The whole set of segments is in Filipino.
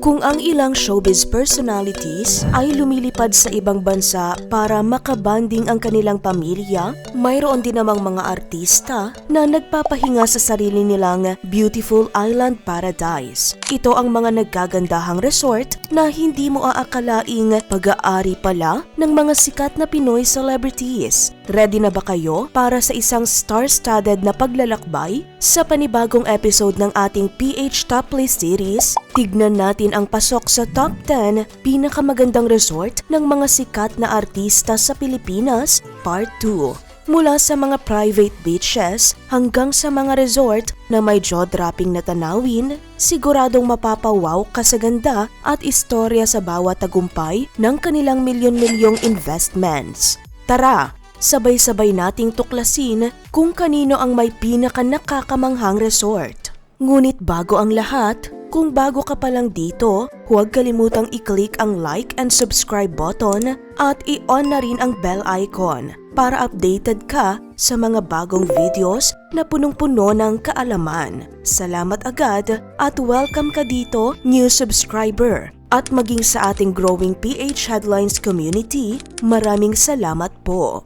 Kung ang ilang showbiz personalities ay lumilipad sa ibang bansa para makabanding ang kanilang pamilya, mayroon din namang mga artista na nagpapahinga sa sarili nilang beautiful island paradise. Ito ang mga nagkagandahang resort na hindi mo aakalaing pag-aari pala ng mga sikat na Pinoy celebrities. Ready na ba kayo para sa isang star-studded na paglalakbay? Sa panibagong episode ng ating PH Top List series, tignan natin ang pasok sa top 10 pinakamagandang resort ng mga sikat na artista sa Pilipinas, Part 2. Mula sa mga private beaches hanggang sa mga resort na may jaw-dropping na tanawin, siguradong mapapawaw ka sa ganda at istorya sa bawat tagumpay ng kanilang milyon-milyong investments. Tara! Sabay-sabay nating tuklasin kung kanino ang may pinaka-nakakamanghang resort. Ngunit bago ang lahat, kung bago ka pa lang dito, huwag kalimutang i-click ang like and subscribe button at i-on na rin ang bell icon para updated ka sa mga bagong videos na punong-puno ng kaalaman. Salamat agad at welcome ka dito, new subscriber. At maging sa ating growing PH Headlines community, maraming salamat po.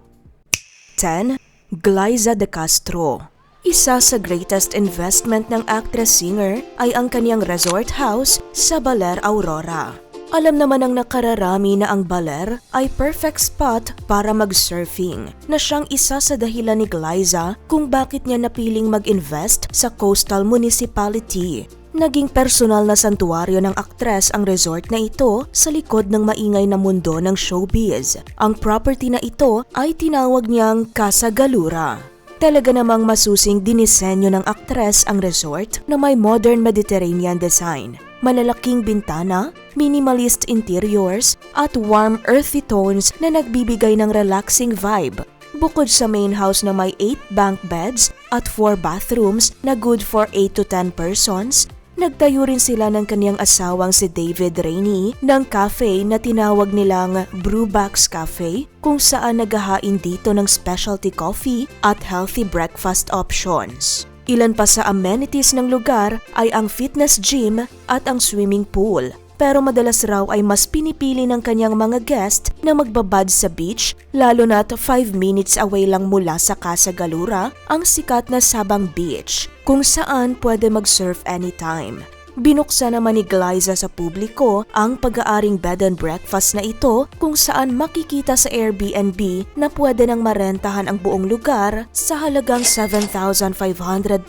10. Glyza De Castro. Isa sa greatest investment ng actress-singer ay ang kaniyang resort house sa Baler, Aurora. Alam naman ng nakararami na ang Baler ay perfect spot para mag-surfing, na siyang isa sa dahilan ni Glyza kung bakit niya napiling mag-invest sa coastal municipality. Naging personal na santuaryo ng aktres ang resort na ito sa likod ng maingay na mundo ng showbiz. Ang property na ito ay tinawag niyang Casa Galura. Talaga namang masusing dinisenyo ng aktres ang resort na may modern Mediterranean design, malalaking bintana, minimalist interiors, at warm earthy tones na nagbibigay ng relaxing vibe. Bukod sa main house na may 8 bunk beds at 4 bathrooms na good for 8 to 10 persons, nagtayo rin sila ng kaniyang asawang si David Rainey ng cafe na tinawag nilang Brewbox Cafe, kung saan naghahain dito ng specialty coffee at healthy breakfast options. Ilan pa sa amenities ng lugar ay ang fitness gym at ang swimming pool. Pero madalas raw ay mas pinipili ng kanyang mga guest na magbabad sa beach, lalo na't 5 minutes away lang mula sa Casa Galura ang sikat na Sabang Beach, kung saan pwede mag-surf anytime. Binuksan naman ni Glyza sa publiko ang pag-aaring bed and breakfast na ito, kung saan makikita sa Airbnb na pwede nang marentahan ang buong lugar sa halagang 7,500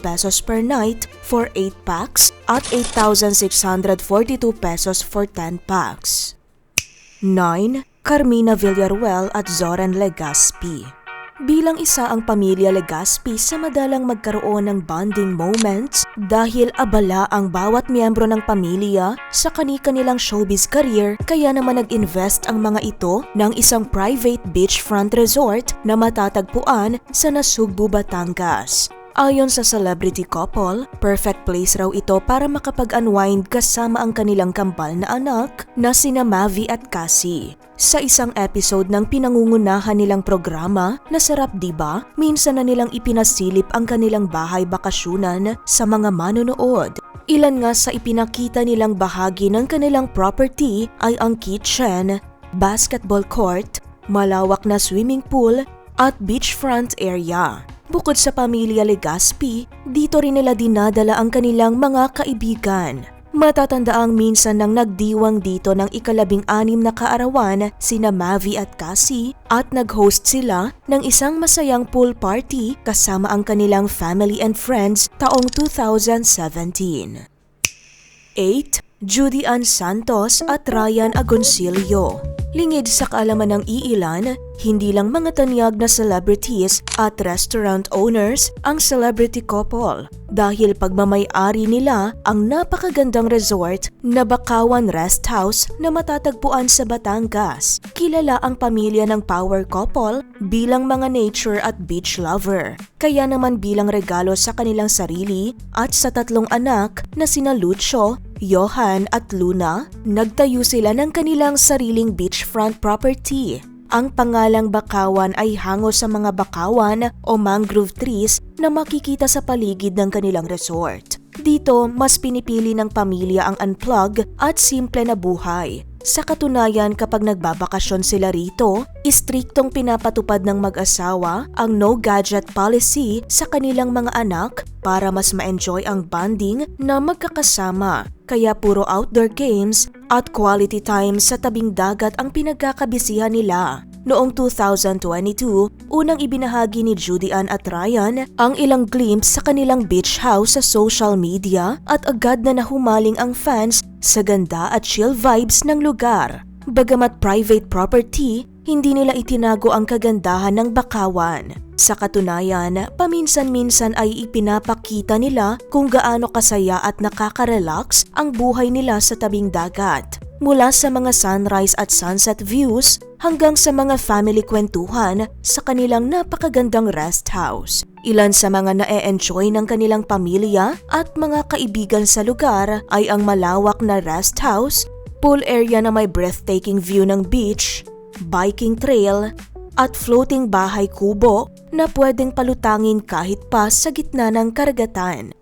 pesos per night for 8 packs at 8,642 pesos for 10 packs. 9. Carmina Villaruel at Zoran Legaspi. Bilang isa ang pamilya Legaspi sa madalang magkaroon ng bonding moments dahil abala ang bawat miyembro ng pamilya sa kani-kanilang showbiz career, kaya naman nag-invest ang mga ito ng isang private beachfront resort na matatagpuan sa Nasugbu, Batangas. Ayon sa celebrity couple, perfect place raw ito para makapag-unwind kasama ang kanilang kambal na anak na sina Mavi at Cassie. Sa isang episode ng pinangungunahan nilang programa na Sarap Diba, minsan na nilang ipinasilip ang kanilang bahay bakasyunan sa mga manonood. Ilan nga sa ipinakita nilang bahagi ng kanilang property ay ang kitchen, basketball court, malawak na swimming pool at beachfront area. Bukod sa pamilya Legaspi, dito rin nila dinadala ang kanilang mga kaibigan. Matatandaang minsan nang nagdiwang dito ng ika-16 na kaarawan sina Mavi at Cassie at nag-host sila ng isang masayang pool party kasama ang kanilang family and friends taong 2017. 8. Judy Ann Santos at Ryan Agoncillo. Lingid sa kaalaman ng iilan, hindi lang mga tanyag na celebrities at restaurant owners ang celebrity couple dahil pagmamay-ari nila ang napakagandang resort na Bakawan Rest House na matatagpuan sa Batangas. Kilala ang pamilya ng power couple bilang mga nature at beach lover. Kaya naman bilang regalo sa kanilang sarili at sa 3 anak na sina Lucio, Johan at Luna, nagtayo sila ng kanilang sariling beachfront property. Ang pangalang Bakawan ay hango sa mga bakawan o mangrove trees na makikita sa paligid ng kanilang resort. Dito, mas pinipili ng pamilya ang unplug at simple na buhay. Sa katunayan, kapag nagbabakasyon sila rito, istriktong pinapatupad ng mag-asawa ang no-gadget policy sa kanilang mga anak para mas ma-enjoy ang bonding na magkakasama. Kaya puro outdoor games at quality time sa tabing dagat ang pinagkakabisihan nila. Noong 2022, unang ibinahagi ni Judy Ann at Ryan ang ilang glimpse sa kanilang beach house sa social media at agad na nahumaling ang fans sa ganda at chill vibes ng lugar. Bagamat private property, hindi nila itinago ang kagandahan ng Bakawan. Sa katunayan, paminsan-minsan ay ipinapakita nila kung gaano kasaya at nakaka-relax ang buhay nila sa tabing dagat. Mula sa mga sunrise at sunset views hanggang sa mga family kwentuhan sa kanilang napakagandang rest house. Ilan sa mga na-e-enjoy ng kanilang pamilya at mga kaibigan sa lugar ay ang malawak na rest house, pool area na may breathtaking view ng beach, biking trail, at floating bahay kubo na pwedeng palutangin kahit pa sa gitna ng karagatan.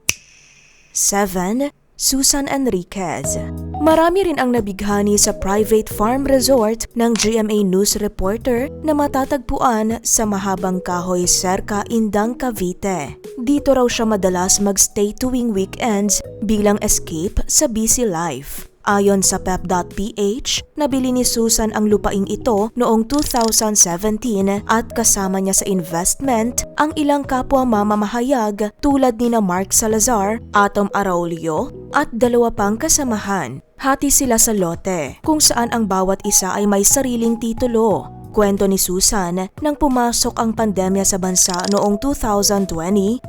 7. Susan Enriquez. Marami rin ang nabighani sa private farm resort ng GMA News reporter na matatagpuan sa Mahabang Kahoy, Serca, Indang, Cavite. Dito raw siya madalas magstay tuwing weekends bilang escape sa busy life. Ayon sa pep.ph, nabili ni Susan ang lupaing ito noong 2017 at kasama niya sa investment ang ilang kapwa mamamahayag tulad nina Mark Salazar, Atom Araulio at dalawa pang kasamahan. Hati sila sa lote kung saan ang bawat isa ay may sariling titulo. Kwento ni Susan, nang pumasok ang pandemya sa bansa noong 2020,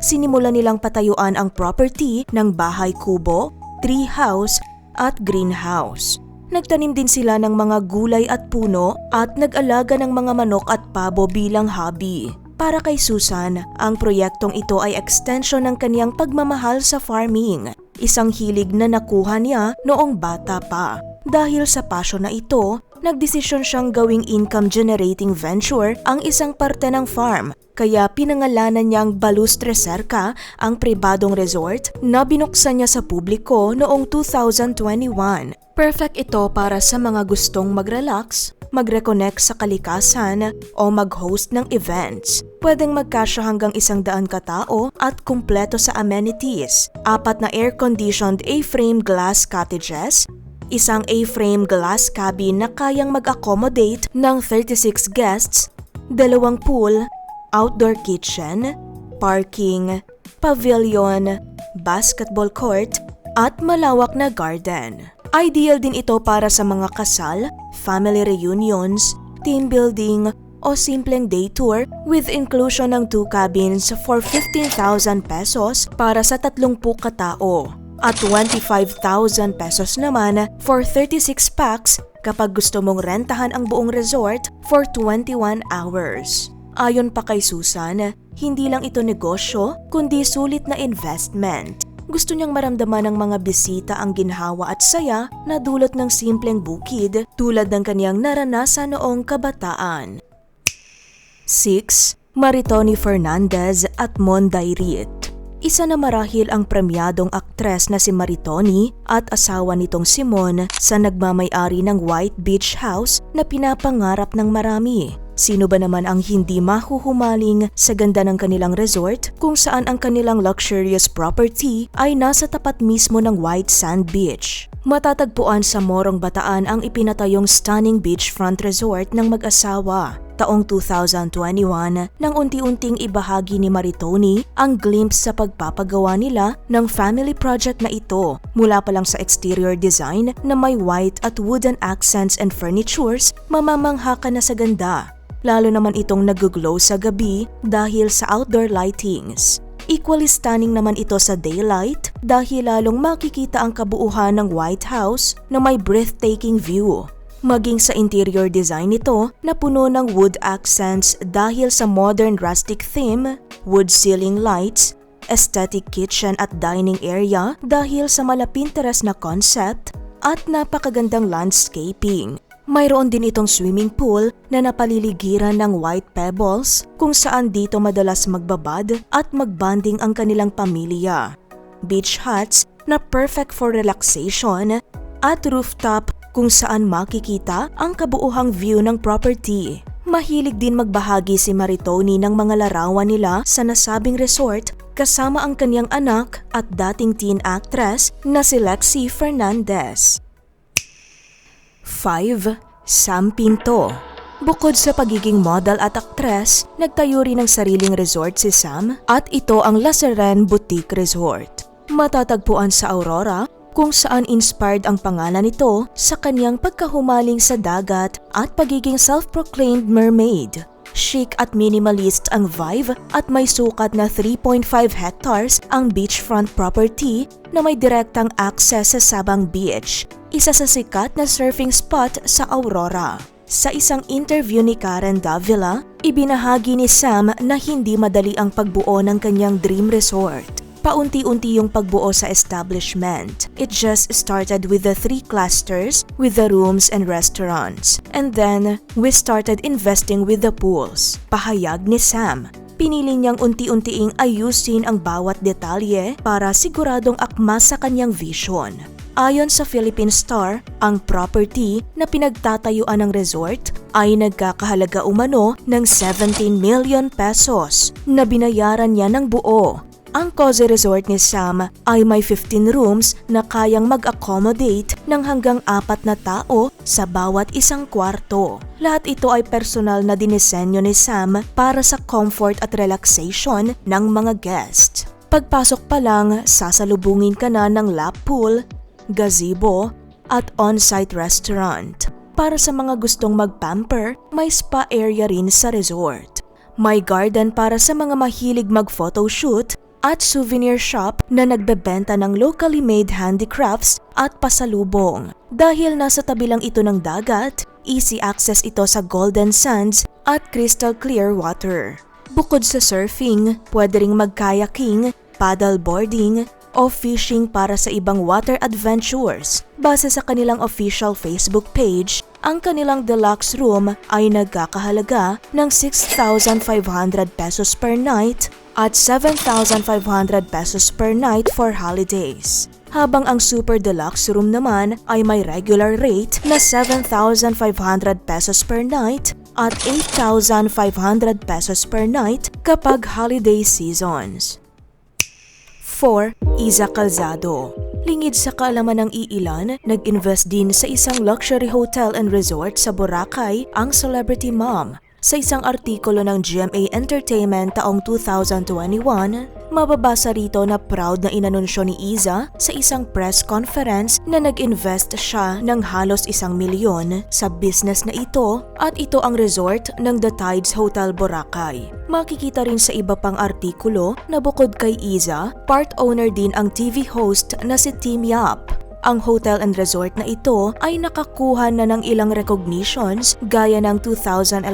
sinimula nilang patayuan ang property ng bahay kubo, tree house at greenhouse. Nagtanim din sila ng mga gulay at puno at nag-alaga ng mga manok at pabo bilang hobby. Para kay Susan, ang proyektong ito ay extension ng kaniyang pagmamahal sa farming, isang hilig na nakuha niya noong bata pa. Dahil sa passion na ito, nagdesisyon siyang gawing income-generating venture ang isang parte ng farm, kaya pinangalanan niyang Balustre Serca ang pribadong resort na binuksan niya sa publiko noong 2021. Perfect ito para sa mga gustong mag-relax, mag-reconnect sa kalikasan o mag-host ng events. Pwedeng magkasya hanggang 100 katao at kumpleto sa amenities. 4 na air-conditioned A-frame glass cottages, isang A-frame glass cabin na kayang mag-accommodate ng 36 guests, 2 pool, outdoor kitchen, parking, pavilion, basketball court, at malawak na garden. Ideal din ito para sa mga kasal, family reunions, team building, o simpleng day tour with inclusion ng 2 cabins for 15,000 pesos para sa 30 katao. At 25,000 pesos naman for 36 packs kapag gusto mong rentahan ang buong resort for 21 hours. Ayon pa kay Susan, hindi lang ito negosyo kundi sulit na investment. Gusto niyang maramdaman ng mga bisita ang ginhawa at saya na dulot ng simpleng bukid tulad ng kaniyang naranasan noong kabataan. 6. Maritoni Fernandez at Monday Rit. Isa na marahil ang premyadong aktres na si Maritoni at asawa nitong Simon sa nagmamay-ari ng White Beach House na pinapangarap ng marami. Sino ba naman ang hindi mahuhumaling sa ganda ng kanilang resort kung saan ang kanilang luxurious property ay nasa tapat mismo ng White Sand Beach. Matatagpuan sa Morong Bataan ang ipinatayong stunning beachfront resort ng mag-asawa. Taong 2021 nang unti-unting ibahagi ni Maritoni ang glimpse sa pagpapagawa nila ng family project na ito mula pa lang sa exterior design na may white at wooden accents and furnitures, mamamangha ka na sa ganda. Lalo naman itong nag-glow sa gabi dahil sa outdoor lightings. Equally stunning naman ito sa daylight dahil lalong makikita ang kabuuhan ng White House na may breathtaking view. Maging sa interior design nito na puno ng wood accents dahil sa modern rustic theme, wood ceiling lights, aesthetic kitchen at dining area dahil sa mala-Pinterest na concept, at napakagandang landscaping. Mayroon din itong swimming pool na napaliligiran ng white pebbles kung saan dito madalas magbabad at magbanding ang kanilang pamilya. beach huts na perfect for relaxation, at rooftop kung saan makikita ang kabuuhang view ng property. Mahilig din magbahagi si Maritoni ng mga larawan nila sa nasabing resort kasama ang kanyang anak at dating teen actress na si Lexi Fernandez. 5. Sam Pinto. Bukod sa pagiging model at aktres, nagtayo rin ng sariling resort si Sam at ito ang La Serene Boutique Resort. Matatagpuan sa Aurora kung saan inspired ang pangalan nito sa kanyang pagkahumaling sa dagat at pagiging self-proclaimed mermaid. Chic at minimalist ang vibe at may sukat na 3.5 hectares ang beachfront property na may direktang access sa Sabang Beach, isa sa sikat na surfing spot sa Aurora. Sa isang interview ni Karen Davila, ibinahagi ni Sam na hindi madali ang pagbuo ng kanyang dream resort. Paunti-unti yung pagbuo sa establishment. It just started with the 3 clusters with the rooms and restaurants. And then, we started investing with the pools. Pahayag ni Sam. Pinili niyang unti-untiing ayusin ang bawat detalye para siguradong akma sa kanyang vision. Ayon sa Philippine Star, ang property na pinagtatayuan ng resort ay nagkakahalaga umano ng 17 million pesos na binayaran niya ng buo. Ang Cozy Resort ni Sam ay may 15 rooms na kayang mag-accommodate ng hanggang 4 na tao sa bawat isang kwarto. Lahat ito ay personal na dinisenyo ni Sam para sa comfort at relaxation ng mga guests. Pagpasok pa lang, sasalubungin ka na ng lap pool, gazebo, at on-site restaurant. Para sa mga gustong mag-pamper, may spa area rin sa resort. May garden para sa mga mahilig mag-photoshoot at souvenir shop na nagbebenta ng locally made handicrafts at pasalubong. Dahil nasa tabi lang ito ng dagat, easy access ito sa golden sands at crystal clear water. Bukod sa surfing, pwede ring mag-kayaking, paddleboarding, o fishing para sa ibang water adventures. Base sa kanilang official Facebook page, ang kanilang deluxe room ay nagkakahalaga ng 6,500 pesos per night at 7,500 pesos per night for holidays. Habang ang super deluxe room naman ay may regular rate na 7,500 pesos per night at 8,500 pesos per night kapag holiday seasons. 4. Iza Calzado. Lingid sa kaalaman ng iilan, nag-invest din sa isang luxury hotel and resort sa Boracay ang celebrity mom. Sa isang artikulo ng GMA Entertainment taong 2021, mababasa rito na proud na inanunsyo ni Iza sa isang press conference na nag-invest siya ng halos 1 milyon sa business na ito at ito ang resort ng The Tides Hotel Boracay. Makikita rin sa iba pang artikulo na bukod kay Iza, part owner din ang TV host na si Tim Yap. Ang hotel and resort na ito ay nakakuha na ng ilang recognitions gaya ng 2011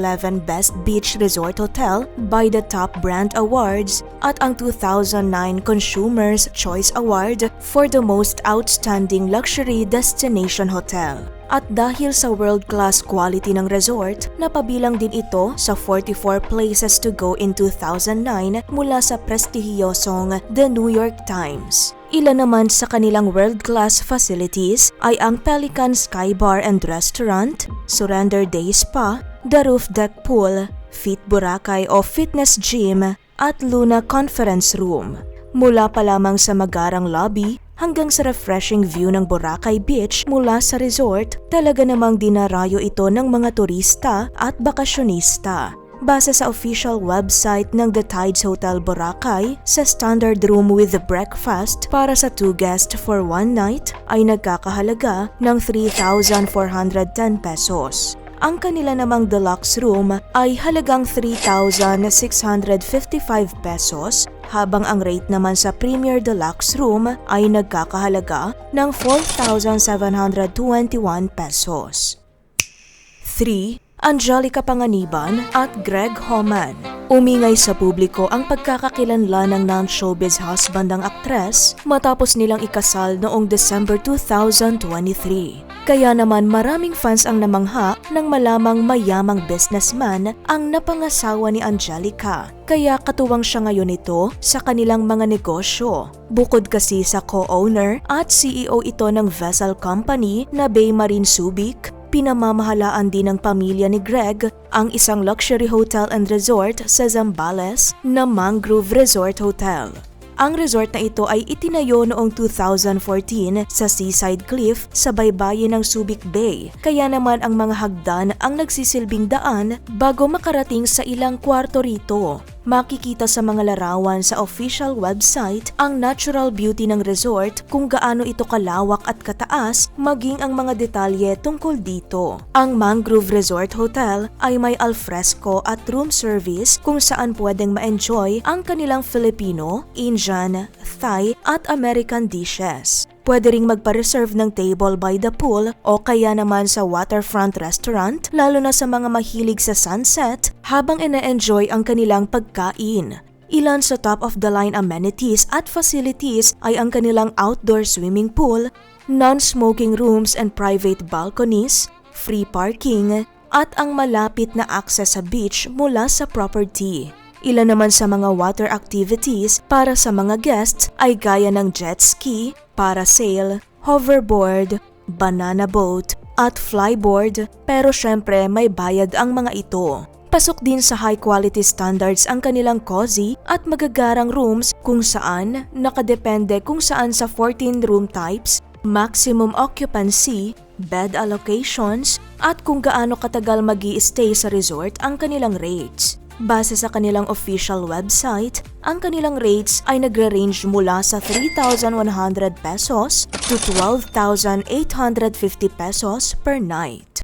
Best Beach Resort Hotel by the Top Brand Awards at ang 2009 Consumers' Choice Award for the Most Outstanding Luxury Destination Hotel. At dahil sa world-class quality ng resort, napabilang din ito sa 44 places to go in 2009 mula sa prestihiyosong The New York Times. Ilan naman sa kanilang world-class facilities ay ang Pelican Sky Bar and Restaurant, Surrender Day Spa, The Roof Deck Pool, Fit Boracay o Fitness Gym, at Luna Conference Room. Mula pa lamang sa magarang lobby hanggang sa refreshing view ng Boracay Beach mula sa resort, talaga namang dinarayo ito ng mga turista at bakasyonista. Base sa official website ng The Tides Hotel Boracay, sa standard room with breakfast para sa 2 guests for 1 night ay nagkakahalaga ng 3,410 pesos. Ang kanila namang deluxe room ay halagang 3,655 pesos habang ang rate naman sa Premier Deluxe Room ay nagkakahalaga ng 4,721 pesos. 3. Angelica Panganiban at Greg Homan. Umingay sa publiko ang pagkakakilanlan ng non-showbiz husband ng aktres matapos nilang ikasal noong December 2023. Kaya naman maraming fans ang namangha nang malamang mayamang businessman ang napangasawa ni Angelica. Kaya katuwang siya ngayon ito sa kanilang mga negosyo. Bukod kasi sa co-owner at CEO ito ng vessel company na Bay Marine Subic, pinamamahalaan din ng pamilya ni Greg ang isang luxury hotel and resort sa Zambales na Mangrove Resort Hotel. Ang resort na ito ay itinayo noong 2014 sa Seaside Cliff sa baybayin ng Subic Bay. Kaya naman ang mga hagdan ang nagsisilbing daan bago makarating sa ilang kwarto rito. Makikita sa mga larawan sa official website ang natural beauty ng resort, kung gaano ito kalawak at kataas, maging ang mga detalye tungkol dito. Ang Mangrove Resort Hotel ay may alfresco at room service kung saan pwedeng ma-enjoy ang kanilang Filipino, Indian, Thai at American dishes. Pwede ring magpa-reserve ng table by the pool o kaya naman sa waterfront restaurant, lalo na sa mga mahilig sa sunset habang ina-enjoy ang kanilang pagkain. Ilan sa top-of-the-line amenities at facilities ay ang kanilang outdoor swimming pool, non-smoking rooms and private balconies, free parking, at ang malapit na access sa beach mula sa property. Ilan naman sa mga water activities para sa mga guests ay gaya ng jet ski, parasail, hoverboard, banana boat, at flyboard, pero syempre may bayad ang mga ito. Pasok din sa high quality standards ang kanilang cozy at magagarang rooms kung saan nakadepende kung saan sa 14 room types, maximum occupancy, bed allocations, at kung gaano katagal mag-i-stay sa resort ang kanilang rates. Base sa kanilang official website, ang kanilang rates ay nagre-range mula sa 3,100 pesos to 12,850 pesos per night.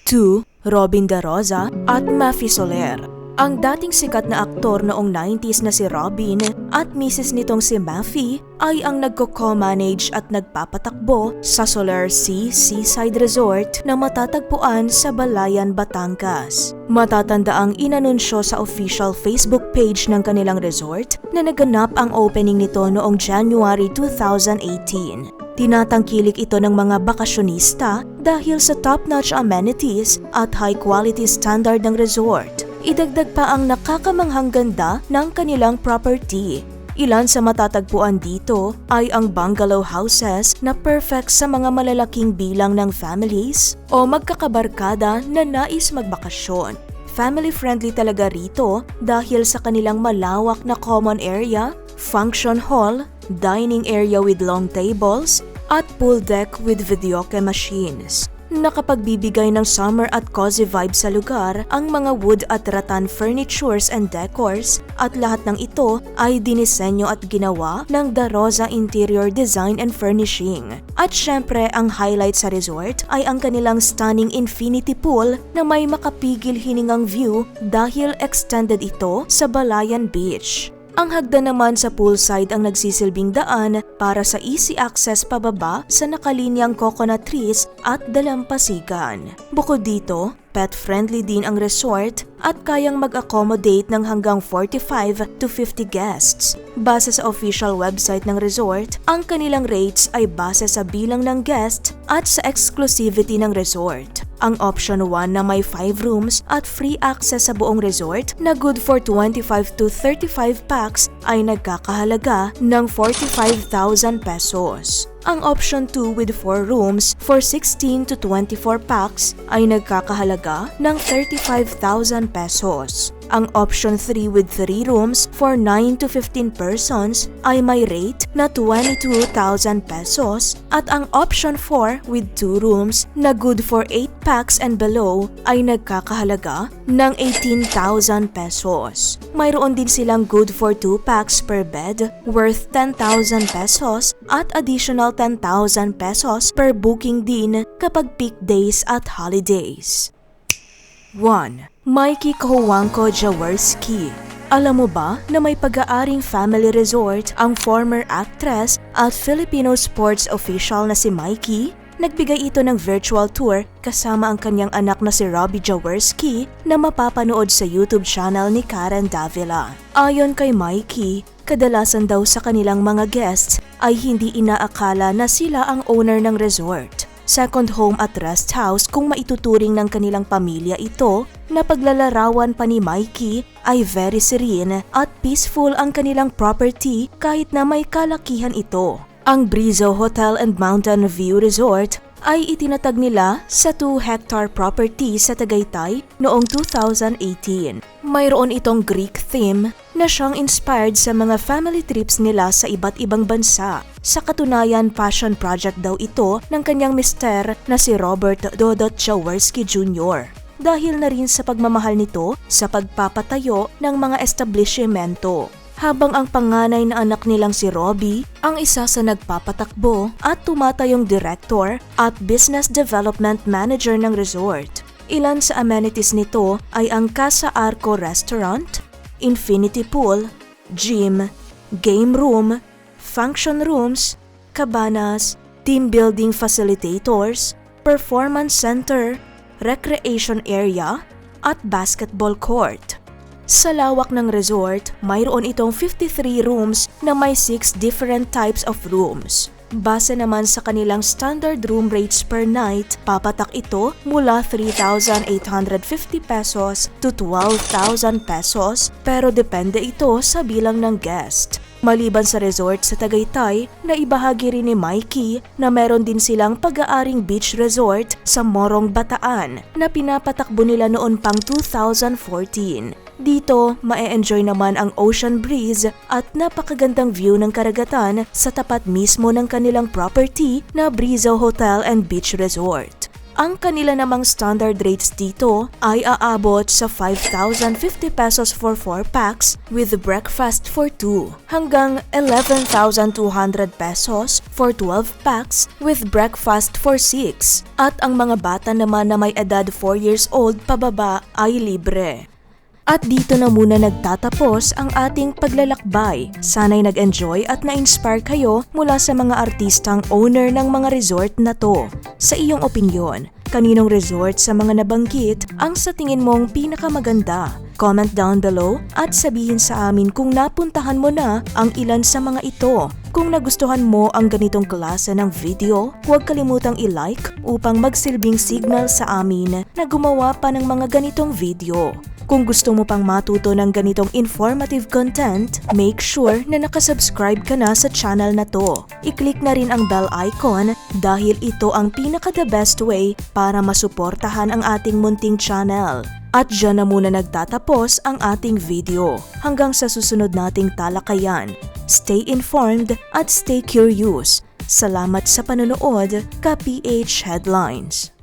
2. Robin De Rosa at Maffy Soler. Ang dating sikat na aktor noong 90s na si Robin at misis nitong si Maffy ay ang nagko-co-manage at nagpapatakbo sa Soler Sea Seaside Resort na matatagpuan sa Balayan, Batangas. Matatanda ang inanunsyo sa official Facebook page ng kanilang resort na naganap ang opening nito noong January 2018. Tinatangkilik ito ng mga bakasyonista dahil sa top-notch amenities at high-quality standard ng resort. Idagdag pa ang nakakamanghang ganda ng kanilang property. Ilan sa matatagpuan dito ay ang bungalow houses na perfect sa mga malalaking bilang ng families o magkakabarkada na nais magbakasyon. Family-friendly talaga rito dahil sa kanilang malawak na common area, function hall, dining area with long tables, at pool deck with videoke machines. Nakapagbibigay ng summer at cozy vibe sa lugar ang mga wood at rattan furnitures and decors, at lahat ng ito ay dinisenyo at ginawa ng De Rosa Interior Design and Furnishing. At syempre ang highlight sa resort ay ang kanilang stunning infinity pool na may makapigil hiningang view dahil extended ito sa Balayan Beach. Ang hagdan naman sa poolside ang nagsisilbing daan para sa easy access pababa sa nakalinyang coconut trees at dalampasigan. Bukod dito, pet-friendly din ang resort at kayang mag-accommodate ng hanggang 45 to 50 guests. Base sa official website ng resort, ang kanilang rates ay base sa bilang ng guest at sa exclusivity ng resort. Ang option 1 na may 5 rooms at free access sa buong resort na good for 25 to 35 packs ay nagkakahalaga ng 45,000 pesos. Ang option 2 with 4 rooms for 16 to 24 packs ay nagkakahalaga ng 35,000 pesos. Ang option 3 with 3 rooms for 9 to 15 persons ay may rate na 22,000 pesos at ang option 4 with 2 rooms na good for 8 packs and below ay nagkakahalaga ng 18,000 pesos. Mayroon din silang good for 2 packs per bed worth 10,000 pesos at additional 10,000 pesos per booking din kapag peak days at holidays. 1. Mikey Kahuangco Jaworski. Alam mo ba na may pag-aaring family resort ang former actress at Filipino sports official na si Mikey? Nagbigay ito ng virtual tour kasama ang kanyang anak na si Robbie Jaworski na mapapanood sa YouTube channel ni Karen Davila. Ayon kay Mikey, kadalasan daw sa kanilang mga guests ay hindi inaakala na sila ang owner ng resort. Second home at rest house kung maituturing ng kanilang pamilya ito na paglalarawan pa ni Mikey ay very serene at peaceful ang kanilang property kahit na may kalakihan ito. Ang Brizo Hotel and Mountain View Resort ay itinatag nila sa 2-hectare property sa Tagaytay noong 2018. Mayroon itong Greek theme na siyang inspired sa mga family trips nila sa iba't ibang bansa. Sa katunayan, passion project daw ito ng kanyang mister na si Robert Dodot Jaworski Jr. Dahil na rin sa pagmamahal nito sa pagpapatayo ng mga establishmento. Habang ang panganay na anak nilang si Robbie ang isa sa nagpapatakbo at tumatayong director at business development manager ng resort. Ilan sa amenities nito ay ang Casa Arco Restaurant, Infinity Pool, gym, game room, function rooms, cabanas, team building facilitators, performance center, recreation area, at basketball court. Sa lawak ng resort, mayroon itong 53 rooms na may 6 different types of rooms. Base naman sa kanilang standard room rates per night, papatak ito mula 3,850 pesos to 12,000 pesos pero depende ito sa bilang ng guest. Maliban sa resort sa Tagaytay, naibahagi rin ni Mikey na meron din silang pag-aaring beach resort sa Morong Bataan na pinapatakbo nila noon pang 2014. Dito, ma-enjoy naman ang ocean breeze at napakagandang view ng karagatan sa tapat mismo ng kanilang property na Brizo Hotel and Beach Resort. Ang kanila namang standard rates dito ay aabot sa 5,050 pesos for 4 packs with breakfast for 2 hanggang 11,200 pesos for 12 packs with breakfast for 6 at ang mga bata naman na may edad 4 years old pababa ay libre. At dito na muna nagtatapos ang ating paglalakbay. Sana'y nag-enjoy at na-inspire kayo mula sa mga artistang owner ng mga resort na to. Sa iyong opinyon, kaninong resort sa mga nabanggit ang sa tingin mong pinakamaganda? Comment down below at sabihin sa amin kung napuntahan mo na ang ilan sa mga ito. Kung nagustuhan mo ang ganitong klase ng video, huwag kalimutang i-like upang magsilbing signal sa amin na gumawa pa ng mga ganitong video. Kung gusto mo pang matuto ng ganitong informative content, make sure na nakasubscribe ka na sa channel na to. I-click na rin ang bell icon dahil ito ang pinaka-the best way para masuportahan ang ating munting channel. At dyan na muna nagtatapos ang ating video. Hanggang sa susunod nating talakayan. Stay informed at stay curious. Salamat sa panonood, ka PH Headlines.